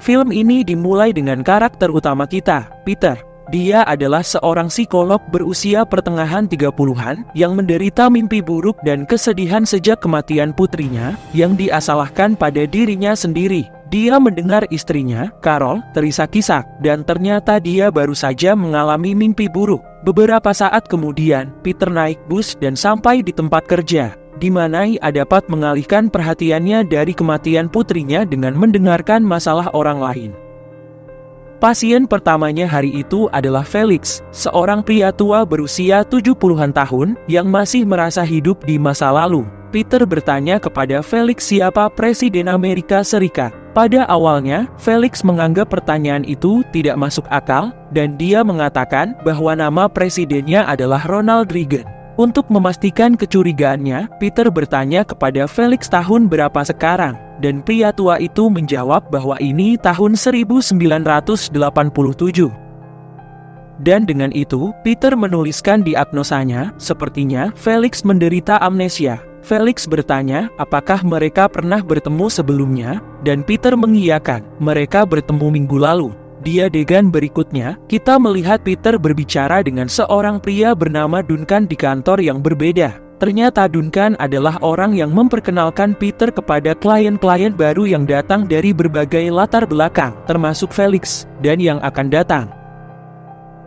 Film ini dimulai dengan karakter utama kita, Peter. Dia adalah seorang psikolog berusia pertengahan 30-an yang menderita mimpi buruk dan kesedihan sejak kematian putrinya yang diasalahkan pada dirinya sendiri. Dia mendengar istrinya, Carol, terisak-isak, dan ternyata dia baru saja mengalami mimpi buruk. Beberapa saat kemudian, Peter naik bus dan sampai di tempat kerja, di mana ia dapat mengalihkan perhatiannya dari kematian putrinya dengan mendengarkan masalah orang lain. Pasien pertamanya hari itu adalah Felix, seorang pria tua berusia 70-an tahun yang masih merasa hidup di masa lalu. Peter bertanya kepada Felix siapa Presiden Amerika Serikat. Pada awalnya, Felix menganggap pertanyaan itu tidak masuk akal, dan dia mengatakan bahwa nama presidennya adalah Ronald Reagan. Untuk memastikan kecurigaannya, Peter bertanya kepada Felix tahun berapa sekarang, dan pria tua itu menjawab bahwa ini tahun 1987. Dan dengan itu, Peter menuliskan diagnosanya, sepertinya Felix menderita amnesia. Felix bertanya, apakah mereka pernah bertemu sebelumnya, dan Peter mengiyakan, mereka bertemu minggu lalu. Di adegan berikutnya, kita melihat Peter berbicara dengan seorang pria bernama Duncan di kantor yang berbeda. Ternyata Duncan adalah orang yang memperkenalkan Peter kepada klien-klien baru yang datang dari berbagai latar belakang, termasuk Felix, dan yang akan datang.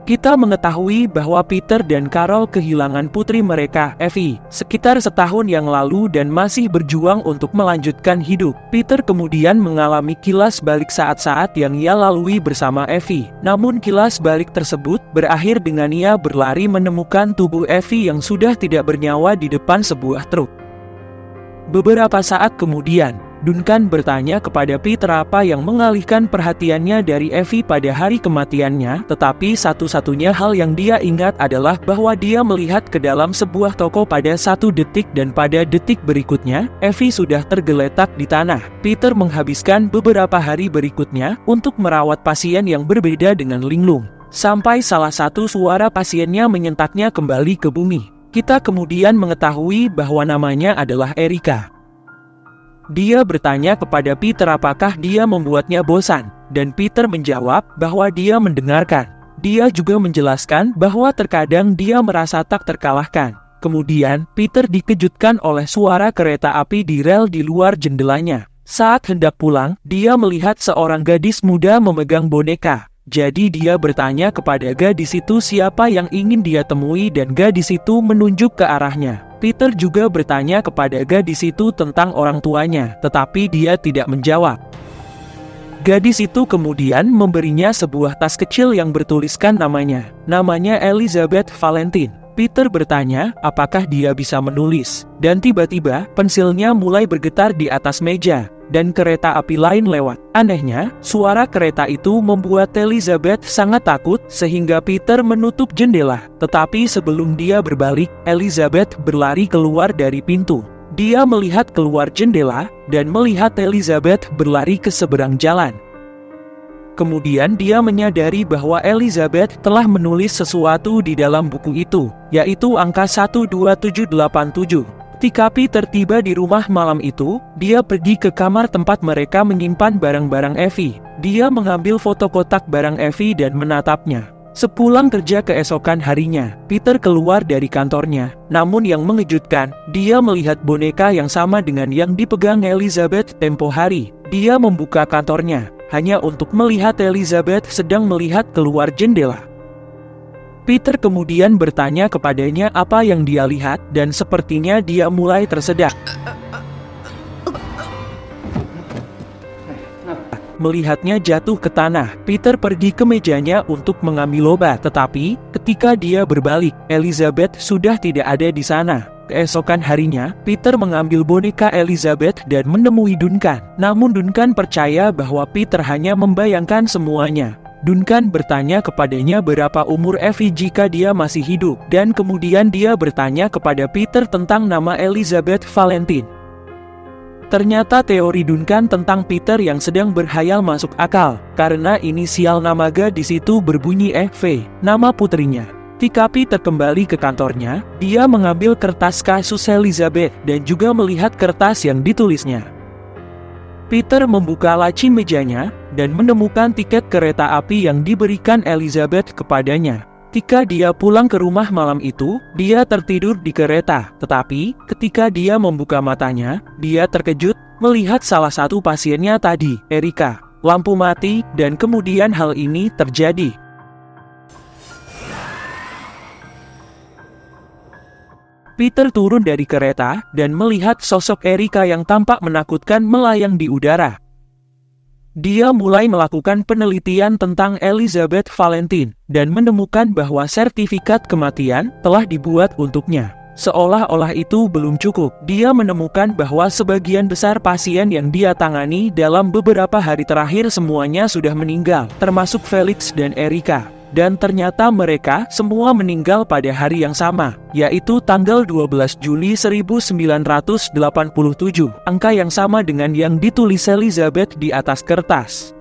Kita mengetahui bahwa Peter dan Carol kehilangan putri mereka, Evie, sekitar setahun yang lalu dan masih berjuang untuk melanjutkan hidup. Peter kemudian mengalami kilas balik saat-saat yang ia lalui bersama Evie. Namun kilas balik tersebut berakhir dengan ia berlari menemukan tubuh Evie yang sudah tidak bernyawa di depan sebuah truk. Beberapa saat kemudian, Duncan bertanya kepada Peter apa yang mengalihkan perhatiannya dari Evie pada hari kematiannya, tetapi satu-satunya hal yang dia ingat adalah bahwa dia melihat ke dalam sebuah toko pada 1 detik dan pada detik berikutnya, Evie sudah tergeletak di tanah. Peter menghabiskan beberapa hari berikutnya untuk merawat pasien yang berbeda dengan linglung, sampai salah satu suara pasiennya menyentaknya kembali ke bumi. Kita kemudian mengetahui bahwa namanya adalah Erika. Dia bertanya kepada Peter apakah dia membuatnya bosan, dan Peter menjawab bahwa dia mendengarkan. Dia juga menjelaskan bahwa terkadang dia merasa tak terkalahkan. Kemudian, Peter dikejutkan oleh suara kereta api di rel di luar jendelanya. Saat hendak pulang, dia melihat seorang gadis muda memegang boneka. Jadi dia bertanya kepada gadis itu siapa yang ingin dia temui dan gadis itu menunjuk ke arahnya. Peter juga bertanya kepada gadis itu tentang orang tuanya, tetapi dia tidak menjawab. Gadis itu kemudian memberinya sebuah tas kecil yang bertuliskan namanya. Namanya Elizabeth Valentine. Peter bertanya, apakah dia bisa menulis? Dan tiba-tiba, pensilnya mulai bergetar di atas meja, dan kereta api lain lewat. Anehnya, suara kereta itu membuat Elizabeth sangat takut sehingga Peter menutup jendela. Tetapi sebelum dia berbalik, Elizabeth berlari keluar dari pintu. Dia melihat keluar jendela, dan melihat Elizabeth berlari ke seberang jalan. Kemudian dia menyadari bahwa Elizabeth telah menulis sesuatu di dalam buku itu, yaitu angka 12787. Ketika Peter tiba di rumah malam itu, dia pergi ke kamar tempat mereka menyimpan barang-barang Evie. Dia mengambil foto kotak barang Evie dan menatapnya. Sepulang kerja keesokan harinya, Peter keluar dari kantornya. Namun yang mengejutkan, dia melihat boneka yang sama dengan yang dipegang Elizabeth tempo hari. Dia membuka kantornya, hanya untuk melihat Elizabeth sedang melihat keluar jendela. Peter kemudian bertanya kepadanya apa yang dia lihat, dan sepertinya dia mulai tersedak. Melihatnya jatuh ke tanah, Peter pergi ke mejanya untuk mengambil obat, tetapi ketika dia berbalik, Elizabeth sudah tidak ada di sana. Keesokan harinya, Peter mengambil boneka Elizabeth dan menemui Duncan. Namun Duncan percaya bahwa Peter hanya membayangkan semuanya. Duncan bertanya kepadanya berapa umur Evie jika dia masih hidup, dan kemudian dia bertanya kepada Peter tentang nama Elizabeth Valentine. Ternyata teori Duncan tentang Peter yang sedang berhayal masuk akal, karena inisial nama gadis itu berbunyi EV, nama putrinya. Ketika Peter kembali ke kantornya, dia mengambil kertas kasus Elizabeth dan juga melihat kertas yang ditulisnya. Peter membuka laci mejanya dan menemukan tiket kereta api yang diberikan Elizabeth kepadanya. Ketika dia pulang ke rumah malam itu, dia tertidur di kereta. Tetapi, ketika dia membuka matanya, dia terkejut melihat salah satu pasiennya tadi, Erika. Lampu mati, dan kemudian hal ini terjadi. Peter turun dari kereta dan melihat sosok Erika yang tampak menakutkan melayang di udara. Dia mulai melakukan penelitian tentang Elizabeth Valentine dan menemukan bahwa sertifikat kematian telah dibuat untuknya. Seolah-olah itu belum cukup, dia menemukan bahwa sebagian besar pasien yang dia tangani dalam beberapa hari terakhir semuanya sudah meninggal, termasuk Felix dan Erika. Dan ternyata mereka semua meninggal pada hari yang sama, yaitu tanggal 12 Juli 1987, angka yang sama dengan yang ditulis Elizabeth di atas kertas.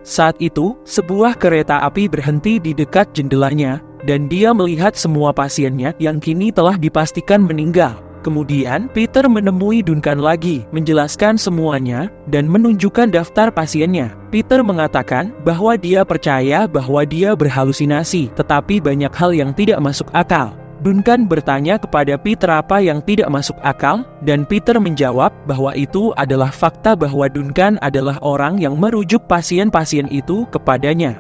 Saat itu, sebuah kereta api berhenti di dekat jendelanya, dan dia melihat semua pasiennya yang kini telah dipastikan meninggal. Kemudian, Peter menemui Duncan lagi, menjelaskan semuanya, dan menunjukkan daftar pasiennya. Peter mengatakan bahwa dia percaya bahwa dia berhalusinasi, tetapi banyak hal yang tidak masuk akal. Duncan bertanya kepada Peter apa yang tidak masuk akal, dan Peter menjawab bahwa itu adalah fakta bahwa Duncan adalah orang yang merujuk pasien-pasien itu kepadanya.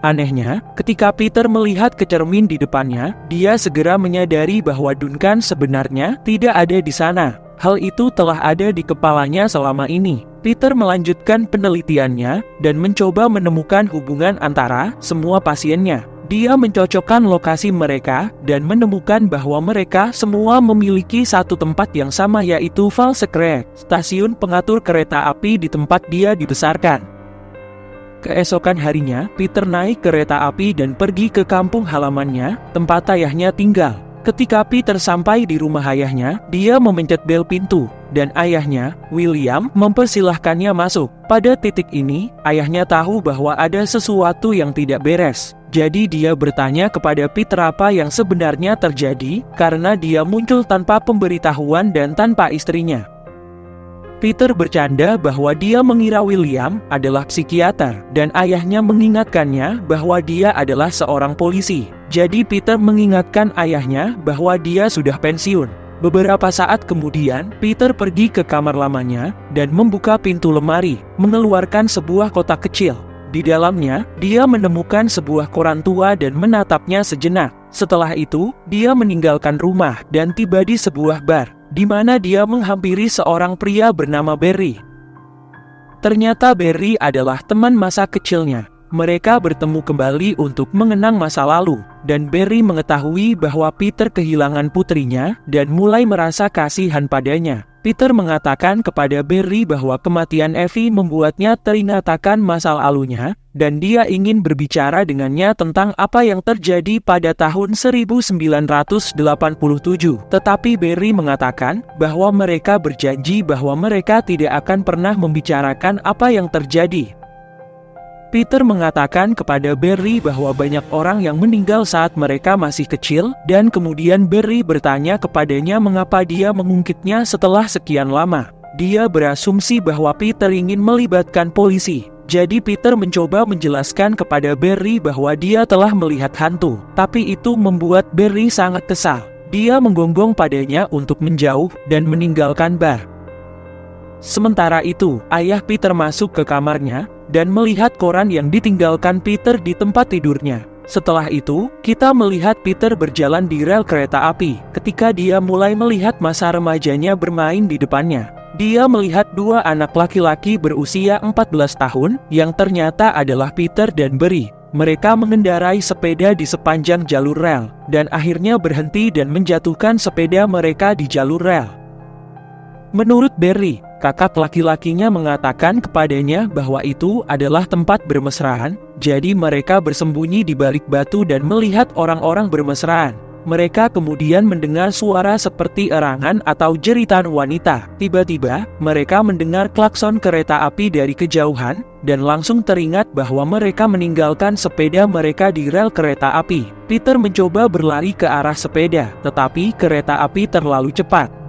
Anehnya, ketika Peter melihat ke cermin di depannya, dia segera menyadari bahwa Duncan sebenarnya tidak ada di sana. Hal itu telah ada di kepalanya selama ini. Peter melanjutkan penelitiannya dan mencoba menemukan hubungan antara semua pasiennya. Dia mencocokkan lokasi mereka dan menemukan bahwa mereka semua memiliki satu tempat yang sama, yaitu Valsecret, stasiun pengatur kereta api di tempat dia dibesarkan. Keesokan harinya, Peter naik kereta api dan pergi ke kampung halamannya, tempat ayahnya tinggal. Ketika Peter sampai di rumah ayahnya, dia memencet bel pintu, dan ayahnya, William, mempersilahkannya masuk. Pada titik ini, ayahnya tahu bahwa ada sesuatu yang tidak beres. Jadi dia bertanya kepada Peter apa yang sebenarnya terjadi, karena dia muncul tanpa pemberitahuan dan tanpa istrinya. Peter bercanda bahwa dia mengira William adalah psikiater, dan ayahnya mengingatkannya bahwa dia adalah seorang polisi. Jadi Peter mengingatkan ayahnya bahwa dia sudah pensiun. Beberapa saat kemudian, Peter pergi ke kamar lamanya, dan membuka pintu lemari, mengeluarkan sebuah kotak kecil. Di dalamnya, dia menemukan sebuah koran tua dan menatapnya sejenak. Setelah itu, dia meninggalkan rumah dan tiba di sebuah bar, di mana dia menghampiri seorang pria bernama Barry. Ternyata Barry adalah teman masa kecilnya. Mereka bertemu kembali untuk mengenang masa lalu, dan Barry mengetahui bahwa Peter kehilangan putrinya dan mulai merasa kasihan padanya. Peter mengatakan kepada Barry bahwa kematian Evie membuatnya teringat akan masa lalunya, dan dia ingin berbicara dengannya tentang apa yang terjadi pada tahun 1987. Tetapi Barry mengatakan bahwa mereka berjanji bahwa mereka tidak akan pernah membicarakan apa yang terjadi. Peter mengatakan kepada Barry bahwa banyak orang yang meninggal saat mereka masih kecil, dan kemudian Barry bertanya kepadanya mengapa dia mengungkitnya setelah sekian lama. Dia berasumsi bahwa Peter ingin melibatkan polisi. Jadi Peter mencoba menjelaskan kepada Barry bahwa dia telah melihat hantu, tapi itu membuat Barry sangat kesal. Dia menggonggong padanya untuk menjauh dan meninggalkan bar. Sementara itu, ayah Peter masuk ke kamarnya dan melihat koran yang ditinggalkan Peter di tempat tidurnya. Setelah itu, kita melihat Peter berjalan di rel kereta api. Ketika dia mulai melihat masa remajanya bermain di depannya, dia melihat dua anak laki-laki berusia 14 tahun yang ternyata adalah Peter dan Barry. Mereka mengendarai sepeda di sepanjang jalur rel, dan akhirnya berhenti dan menjatuhkan sepeda mereka di jalur rel. Menurut Barry, kakak laki-lakinya mengatakan kepadanya bahwa itu adalah tempat bermesraan, jadi mereka bersembunyi di balik batu dan melihat orang-orang bermesraan. Mereka kemudian mendengar suara seperti erangan atau jeritan wanita. Tiba-tiba, mereka mendengar klakson kereta api dari kejauhan, dan langsung teringat bahwa mereka meninggalkan sepeda mereka di rel kereta api. Peter mencoba berlari ke arah sepeda, tetapi kereta api terlalu cepat.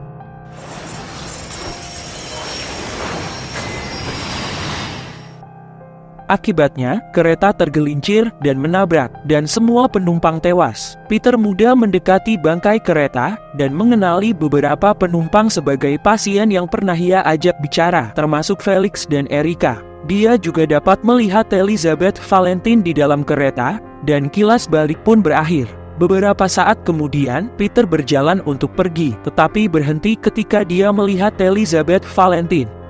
Akibatnya, kereta tergelincir dan menabrak, dan semua penumpang tewas. Peter muda mendekati bangkai kereta, dan mengenali beberapa penumpang sebagai pasien yang pernah ia ajak bicara, termasuk Felix dan Erika. Dia juga dapat melihat Elizabeth Valentine di dalam kereta, dan kilas balik pun berakhir. Beberapa saat kemudian, Peter berjalan untuk pergi, tetapi berhenti ketika dia melihat Elizabeth Valentine.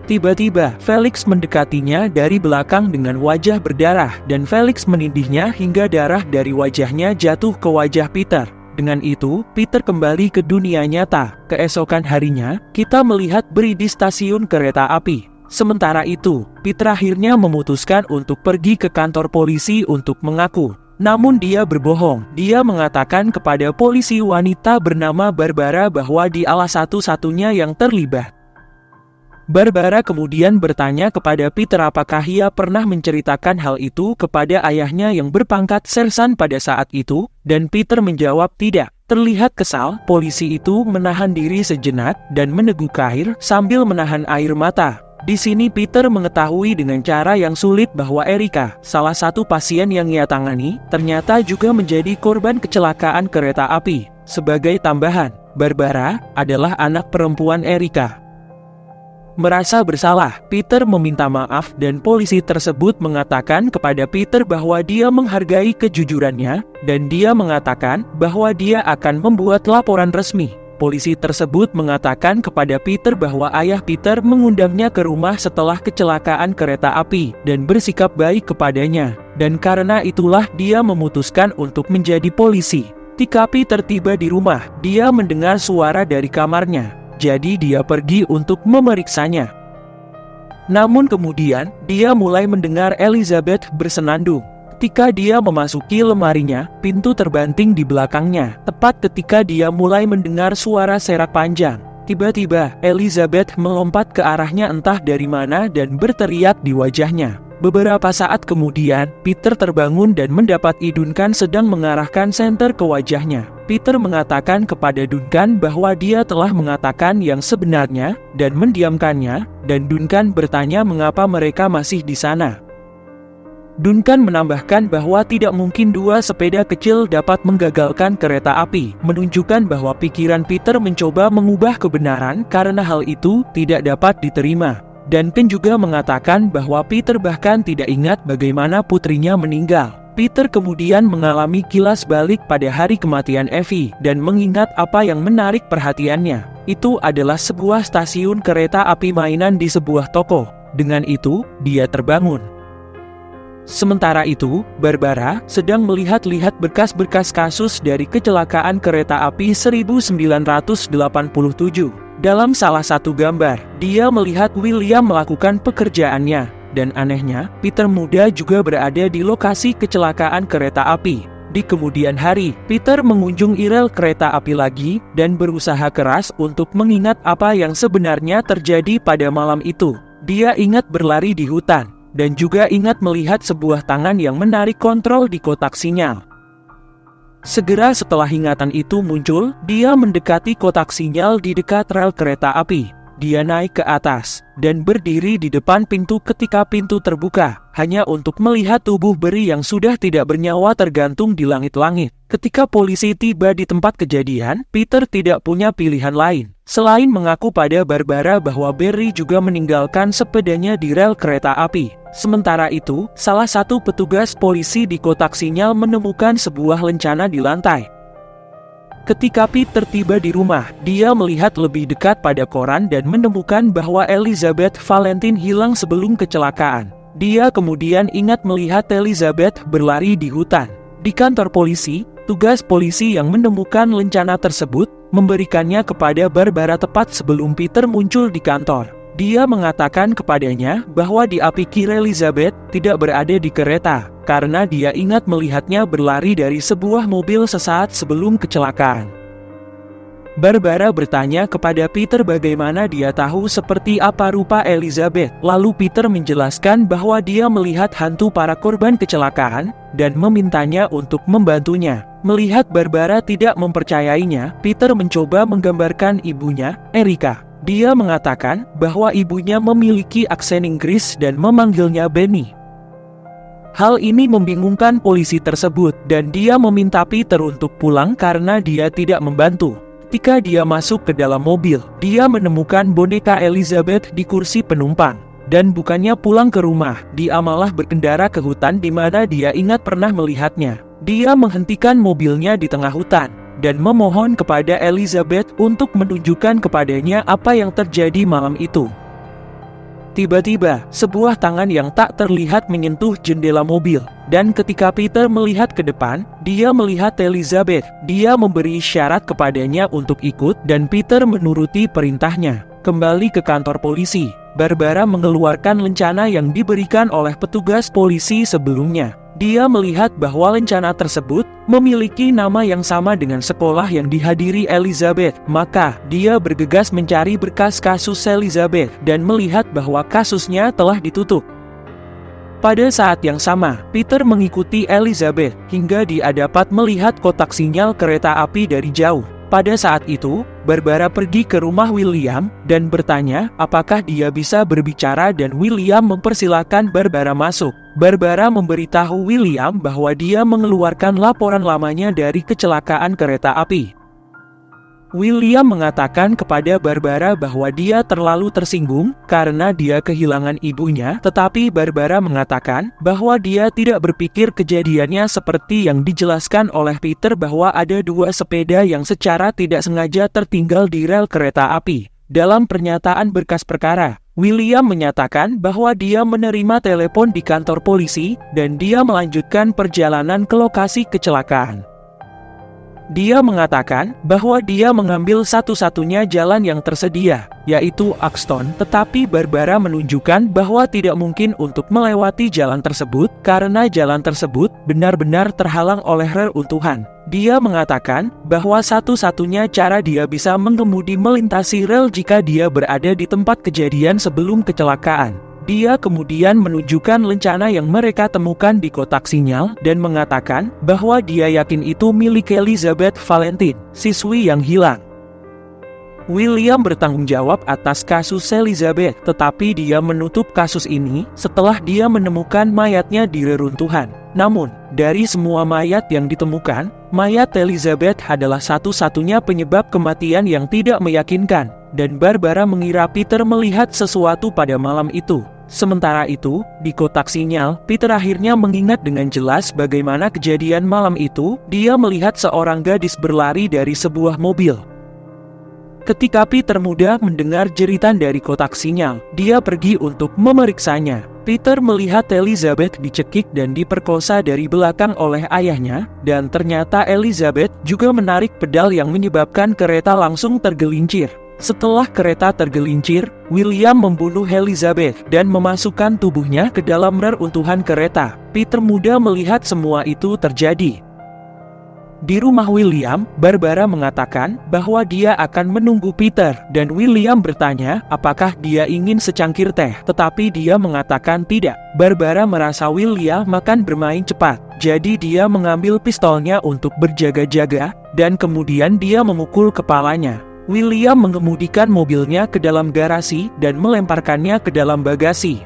Tiba-tiba, Felix mendekatinya dari belakang dengan wajah berdarah, dan Felix menindihnya hingga darah dari wajahnya jatuh ke wajah Peter. Dengan itu, Peter kembali ke dunia nyata. Keesokan harinya, kita melihat Bree di stasiun kereta api. Sementara itu, Peter akhirnya memutuskan untuk pergi ke kantor polisi untuk mengaku. Namun dia berbohong. Dia mengatakan kepada polisi wanita bernama Barbara bahwa dialah satu-satunya yang terlibat. Barbara kemudian bertanya kepada Peter apakah ia pernah menceritakan hal itu kepada ayahnya yang berpangkat sersan pada saat itu, dan Peter menjawab tidak. Terlihat kesal, polisi itu menahan diri sejenak dan meneguk air sambil menahan air mata. Di sini Peter mengetahui dengan cara yang sulit bahwa Erika, salah satu pasien yang ia tangani, ternyata juga menjadi korban kecelakaan kereta api. Sebagai tambahan, Barbara adalah anak perempuan Erika. Merasa bersalah, Peter meminta maaf dan polisi tersebut mengatakan kepada Peter bahwa dia menghargai kejujurannya, dan dia mengatakan bahwa dia akan membuat laporan resmi. Polisi tersebut mengatakan kepada Peter bahwa ayah Peter mengundangnya ke rumah setelah kecelakaan kereta api dan bersikap baik kepadanya, dan karena itulah dia memutuskan untuk menjadi polisi. Ketika Peter tiba di rumah, dia mendengar suara dari kamarnya. Jadi dia pergi untuk memeriksanya. Namun kemudian, dia mulai mendengar Elizabeth bersenandung. Ketika dia memasuki lemarinya, pintu terbanting di belakangnya. Tepat ketika dia mulai mendengar suara serak panjang. Tiba-tiba, Elizabeth melompat ke arahnya entah dari mana dan berteriak di wajahnya. Beberapa saat kemudian, Peter terbangun dan mendapati Duncan sedang mengarahkan senter ke wajahnya. Peter mengatakan kepada Duncan bahwa dia telah mengatakan yang sebenarnya dan mendiamkannya, dan Duncan bertanya mengapa mereka masih di sana. Duncan menambahkan bahwa tidak mungkin dua sepeda kecil dapat menggagalkan kereta api, menunjukkan bahwa pikiran Peter mencoba mengubah kebenaran karena hal itu tidak dapat diterima. Dan Ken juga mengatakan bahwa Peter bahkan tidak ingat bagaimana putrinya meninggal. Peter kemudian mengalami kilas balik pada hari kematian Evie dan mengingat apa yang menarik perhatiannya. Itu adalah sebuah stasiun kereta api mainan di sebuah toko. Dengan itu, dia terbangun. Sementara itu, Barbara sedang melihat-lihat berkas-berkas kasus dari kecelakaan kereta api 1987. Dalam salah satu gambar, dia melihat William melakukan pekerjaannya, dan anehnya, Peter muda juga berada di lokasi kecelakaan kereta api. Di kemudian hari, Peter mengunjungi rel kereta api lagi, dan berusaha keras untuk mengingat apa yang sebenarnya terjadi pada malam itu. Dia ingat berlari di hutan, dan juga ingat melihat sebuah tangan yang menarik kontrol di kotak sinyal. Segera setelah ingatan itu muncul, dia mendekati kotak sinyal di dekat rel kereta api. Dia naik ke atas, dan berdiri di depan pintu ketika pintu terbuka, hanya untuk melihat tubuh Bree yang sudah tidak bernyawa tergantung di langit-langit. Ketika polisi tiba di tempat kejadian, Peter tidak punya pilihan lain selain mengaku pada Barbara bahwa Bree juga meninggalkan sepedanya di rel kereta api. Sementara itu, salah satu petugas polisi di kotak sinyal menemukan sebuah lencana di lantai. Ketika Peter tiba di rumah, dia melihat lebih dekat pada koran dan menemukan bahwa Elizabeth Valentine hilang sebelum kecelakaan. Dia kemudian ingat melihat Elizabeth berlari di hutan. Di kantor polisi, tugas polisi yang menemukan lencana tersebut memberikannya kepada Barbara tepat sebelum Peter muncul di kantor. Dia mengatakan kepadanya bahwa dia pikir Elizabeth tidak berada di kereta, karena dia ingat melihatnya berlari dari sebuah mobil sesaat sebelum kecelakaan. Barbara bertanya kepada Peter bagaimana dia tahu seperti apa rupa Elizabeth. Lalu Peter menjelaskan bahwa dia melihat hantu para korban kecelakaan, dan memintanya untuk membantunya. Melihat Barbara tidak mempercayainya, Peter mencoba menggambarkan ibunya, Erika. Dia mengatakan bahwa ibunya memiliki aksen Inggris dan memanggilnya Benny. Hal ini membingungkan polisi tersebut dan dia meminta Peter untuk pulang karena dia tidak membantu. Ketika dia masuk ke dalam mobil, dia menemukan boneka Elizabeth di kursi penumpang. Dan bukannya pulang ke rumah, dia malah berkendara ke hutan di mana dia ingat pernah melihatnya. Dia menghentikan mobilnya di tengah hutan dan memohon kepada Elizabeth untuk menunjukkan kepadanya apa yang terjadi malam itu. Tiba-tiba, sebuah tangan yang tak terlihat menyentuh jendela mobil, dan ketika Peter melihat ke depan, dia melihat Elizabeth. Dia memberi isyarat kepadanya untuk ikut dan Peter menuruti perintahnya. Kembali ke kantor polisi, Barbara mengeluarkan lencana yang diberikan oleh petugas polisi sebelumnya. Dia melihat bahwa lencana tersebut memiliki nama yang sama dengan sekolah yang dihadiri Elizabeth. Maka, dia bergegas mencari berkas kasus Elizabeth dan melihat bahwa kasusnya telah ditutup. Pada saat yang sama, Peter mengikuti Elizabeth hingga dia dapat melihat kotak sinyal kereta api dari jauh. Pada saat itu, Barbara pergi ke rumah William dan bertanya apakah dia bisa berbicara dan William mempersilahkan Barbara masuk. Barbara memberitahu William bahwa dia mengeluarkan laporan lamanya dari kecelakaan kereta api. William mengatakan kepada Barbara bahwa dia terlalu tersinggung karena dia kehilangan ibunya, tetapi Barbara mengatakan bahwa dia tidak berpikir kejadiannya seperti yang dijelaskan oleh Peter bahwa ada dua sepeda yang secara tidak sengaja tertinggal di rel kereta api. Dalam pernyataan berkas perkara, William menyatakan bahwa dia menerima telepon di kantor polisi dan dia melanjutkan perjalanan ke lokasi kecelakaan. Dia mengatakan bahwa dia mengambil satu-satunya jalan yang tersedia, yaitu Axton, tetapi Barbara menunjukkan bahwa tidak mungkin untuk melewati jalan tersebut karena jalan tersebut benar-benar terhalang oleh reruntuhan. Dia mengatakan bahwa satu-satunya cara dia bisa mengemudi melintasi rel jika dia berada di tempat kejadian sebelum kecelakaan. Dia kemudian menunjukkan lencana yang mereka temukan di kotak sinyal dan mengatakan bahwa dia yakin itu milik Elizabeth Valentine, siswi yang hilang. William bertanggung jawab atas kasus Elizabeth, tetapi dia menutup kasus ini setelah dia menemukan mayatnya di reruntuhan. Namun, dari semua mayat yang ditemukan, mayat Elizabeth adalah satu-satunya penyebab kematian yang tidak meyakinkan, dan Barbara mengira Peter melihat sesuatu pada malam itu. Sementara itu, di kotak sinyal, Peter akhirnya mengingat dengan jelas bagaimana kejadian malam itu. Dia melihat seorang gadis berlari dari sebuah mobil. Ketika Peter muda mendengar jeritan dari kotak sinyal, dia pergi untuk memeriksanya. Peter melihat Elizabeth dicekik dan diperkosa dari belakang oleh ayahnya, dan ternyata Elizabeth juga menarik pedal yang menyebabkan kereta langsung tergelincir. Setelah kereta tergelincir, William membunuh Elizabeth dan memasukkan tubuhnya ke dalam reruntuhan kereta. Peter muda melihat semua itu terjadi. Di rumah William, Barbara mengatakan bahwa dia akan menunggu Peter, dan William bertanya apakah dia ingin secangkir teh, tetapi dia mengatakan tidak. Barbara merasa William akan bermain cepat, jadi dia mengambil pistolnya untuk berjaga-jaga, dan kemudian dia memukul kepalanya. William mengemudikan mobilnya ke dalam garasi dan melemparkannya ke dalam bagasi.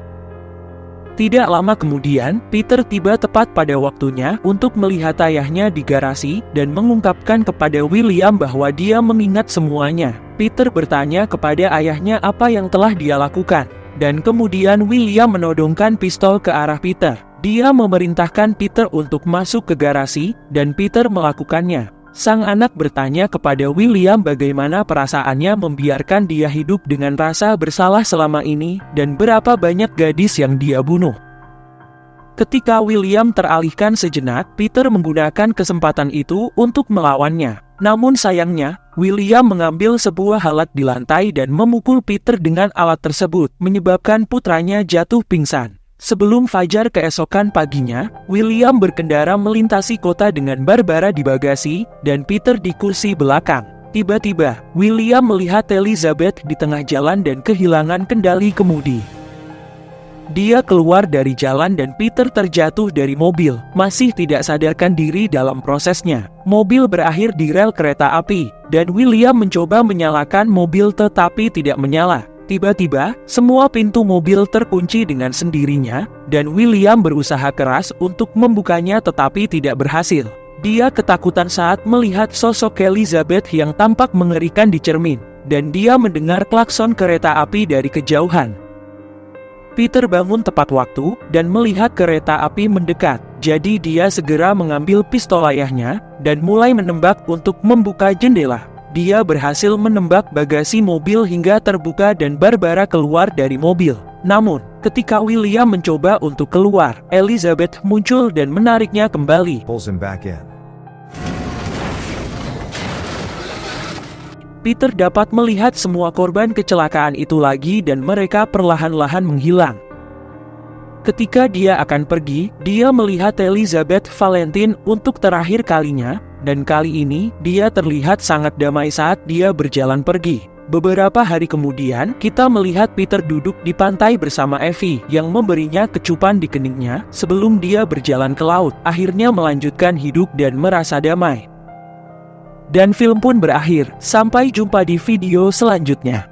Tidak lama kemudian, Peter tiba tepat pada waktunya untuk melihat ayahnya di garasi dan mengungkapkan kepada William bahwa dia mengingat semuanya. Peter bertanya kepada ayahnya apa yang telah dia lakukan, dan kemudian William menodongkan pistol ke arah Peter. Dia memerintahkan Peter untuk masuk ke garasi, dan Peter melakukannya. Sang anak bertanya kepada William bagaimana perasaannya membiarkan dia hidup dengan rasa bersalah selama ini, dan berapa banyak gadis yang dia bunuh. Ketika William teralihkan sejenak, Peter menggunakan kesempatan itu untuk melawannya. Namun sayangnya, William mengambil sebuah alat di lantai dan memukul Peter dengan alat tersebut, menyebabkan putranya jatuh pingsan. Sebelum fajar keesokan paginya, William berkendara melintasi kota dengan Barbara di bagasi, dan Peter di kursi belakang. Tiba-tiba, William melihat Elizabeth di tengah jalan dan kehilangan kendali kemudi. Dia keluar dari jalan dan Peter terjatuh dari mobil, masih tidak sadarkan diri dalam prosesnya. Mobil berakhir di rel kereta api, dan William mencoba menyalakan mobil tetapi tidak menyala. Tiba-tiba, semua pintu mobil terkunci dengan sendirinya, dan William berusaha keras untuk membukanya tetapi tidak berhasil. Dia ketakutan saat melihat sosok Elizabeth yang tampak mengerikan di cermin, dan dia mendengar klakson kereta api dari kejauhan. Peter bangun tepat waktu dan melihat kereta api mendekat, jadi dia segera mengambil pistol ayahnya dan mulai menembak untuk membuka jendela. Dia berhasil menembak bagasi mobil hingga terbuka dan Barbara keluar dari mobil. Namun, ketika William mencoba untuk keluar, Elizabeth muncul dan menariknya kembali. Pulls him back in. Peter dapat melihat semua korban kecelakaan itu lagi dan mereka perlahan-lahan menghilang. Ketika dia akan pergi, dia melihat Elizabeth Valentine untuk terakhir kalinya, dan kali ini dia terlihat sangat damai saat dia berjalan pergi. Beberapa hari kemudian, kita melihat Peter duduk di pantai bersama Evie yang memberinya kecupan di keningnya sebelum dia berjalan ke laut, akhirnya melanjutkan hidup dan merasa damai. Dan film pun berakhir. Sampai jumpa di video selanjutnya.